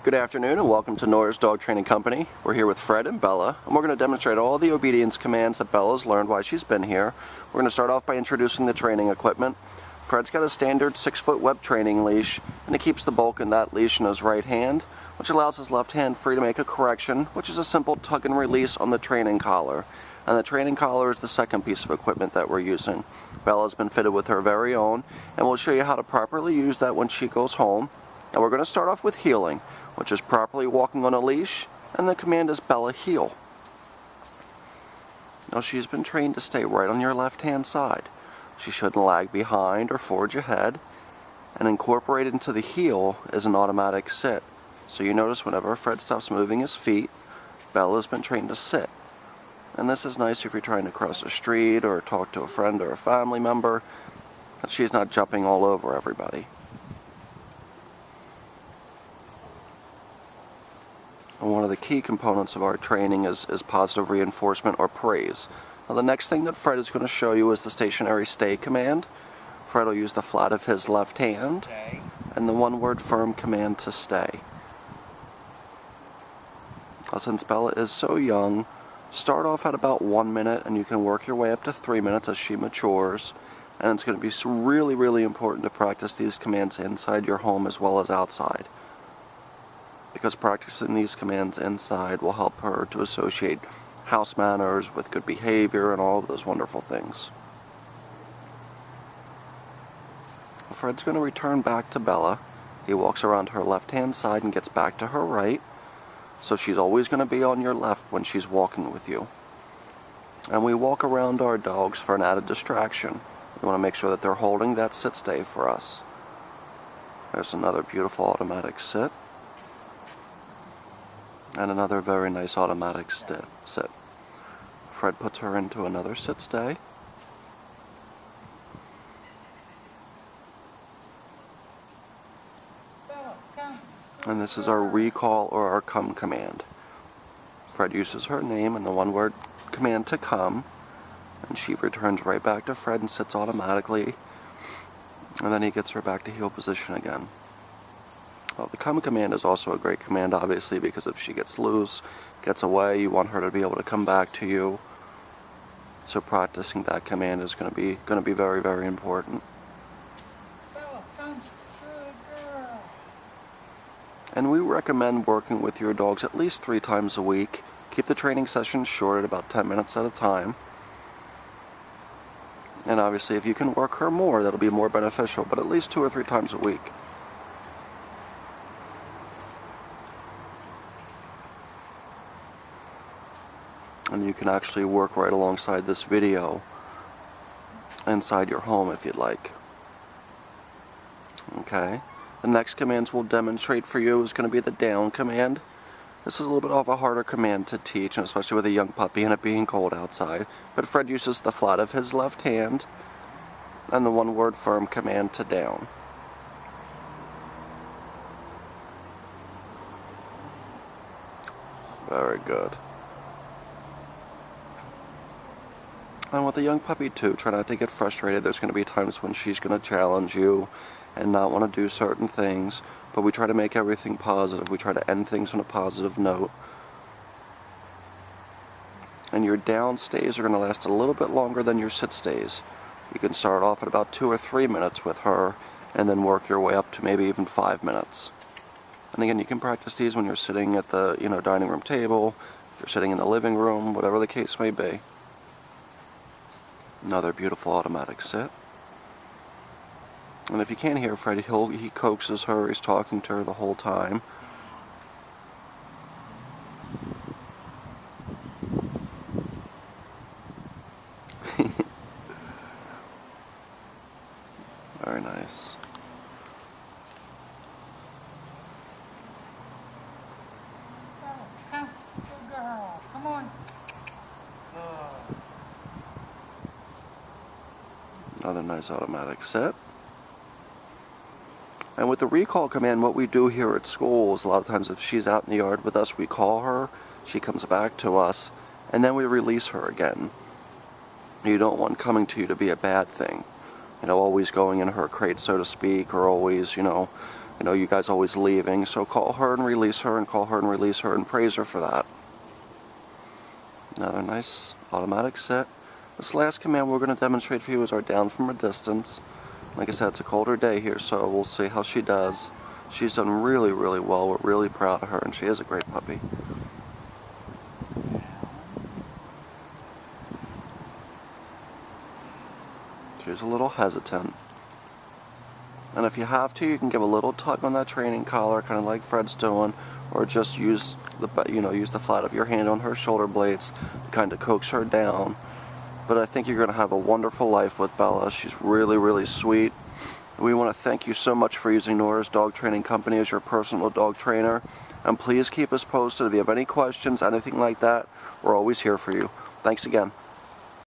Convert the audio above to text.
Good afternoon and welcome to Nora's Dog Training Company. We're here with Fred and Bella, and we're going to demonstrate all the obedience commands that Bella's learned while she's been here. We're going to start off by introducing the training equipment. Fred's got a standard 6-foot web training leash, and he keeps the bulk in that leash in his right hand, which allows his left hand free to make a correction, which is a simple tug and release on the training collar. And the training collar is the second piece of equipment that we're using. Bella's been fitted with her very own, and we'll show you how to properly use that when she goes home. And we're going to start off with heeling, which is properly walking on a leash, and the command is Bella heel. Now she's been trained to stay right on your left hand side. She shouldn't lag behind or forge ahead, and incorporated into the heel is an automatic sit. So you notice whenever Fred stops moving his feet, Bella's been trained to sit. And this is nice if you're trying to cross the street or talk to a friend or a family member, that she's not jumping all over everybody. And one of the key components of our training is positive reinforcement or praise. Now the next thing that Fred is going to show you is the stationary stay command. Fred will use the flat of his left hand and the one-word firm command to stay. Now, since Bella is so young, start off at about 1 minute and you can work your way up to 3 minutes as she matures. And it's going to be really, really important to practice these commands inside your home as well as outside, because practicing these commands inside will help her to associate house manners with good behavior and all of those wonderful things. Fred's going to return back to Bella. He walks around her left-hand side and gets back to her right, so she's always going to be on your left when she's walking with you. And we walk around our dogs for an added distraction. We want to make sure that they're holding that sit-stay for us. There's another beautiful automatic sit. And another very nice automatic sit. Fred puts her into another sit-stay. And this is our recall or our come command. Fred uses her name and the one-word command to come, and she returns right back to Fred and sits automatically, and then he gets her back to heel position again. Well, the come command is also a great command, obviously, because if she gets loose, gets away, you want her to be able to come back to you. So practicing that command is going to be very, very important. And we recommend working with your dogs at least 3 times a week. Keep the training sessions short at about 10 minutes at a time. And obviously, if you can work her more, that'll be more beneficial, but at least 2 or 3 times a week. And you can actually work right alongside this video inside your home if you'd like. Okay. The next commands we'll demonstrate for you is going to be the down command. This is a little bit of a harder command to teach, and especially with a young puppy and it being cold outside. But Fred uses the flat of his left hand and the one-word firm command to down. Very good. And with a young puppy too, try not to get frustrated. There's going to be times when she's going to challenge you and not want to do certain things, but we try to make everything positive. We try to end things on a positive note. And your down stays are going to last a little bit longer than your sit stays. You can start off at about 2 or 3 minutes with her and then work your way up to maybe even 5 minutes. And again, you can practice these when you're sitting at the dining room table, if you're sitting in the living room, whatever the case may be. Another beautiful automatic sit. And if you can't hear Fred, he coaxes her, he's talking to her the whole time. Very nice. Come, good girl. Come on. Another nice automatic sit. And with the recall command, what we do here at school is a lot of times if she's out in the yard with us, we call her, she comes back to us, and then we release her again. You don't want coming to you to be a bad thing. Always going in her crate, so to speak, or always, I know you guys always leaving, so call her and release her, and call her and release her, and praise her for that. Another nice automatic sit. This last command we're going to demonstrate for you is our down from a distance. Like I said, it's a colder day here, so we'll see how she does. She's done really, really well. We're really proud of her, and she is a great puppy. She's a little hesitant. And if you have to, you can give a little tug on that training collar, kind of like Fred's doing, or just use the flat of your hand on her shoulder blades to kind of coax her down. But I think you're going to have a wonderful life with Bella. She's really, really sweet. We want to thank you so much for using Nora's Dog Training Company as your personal dog trainer. And please keep us posted if you have any questions, anything like that. We're always here for you. Thanks again.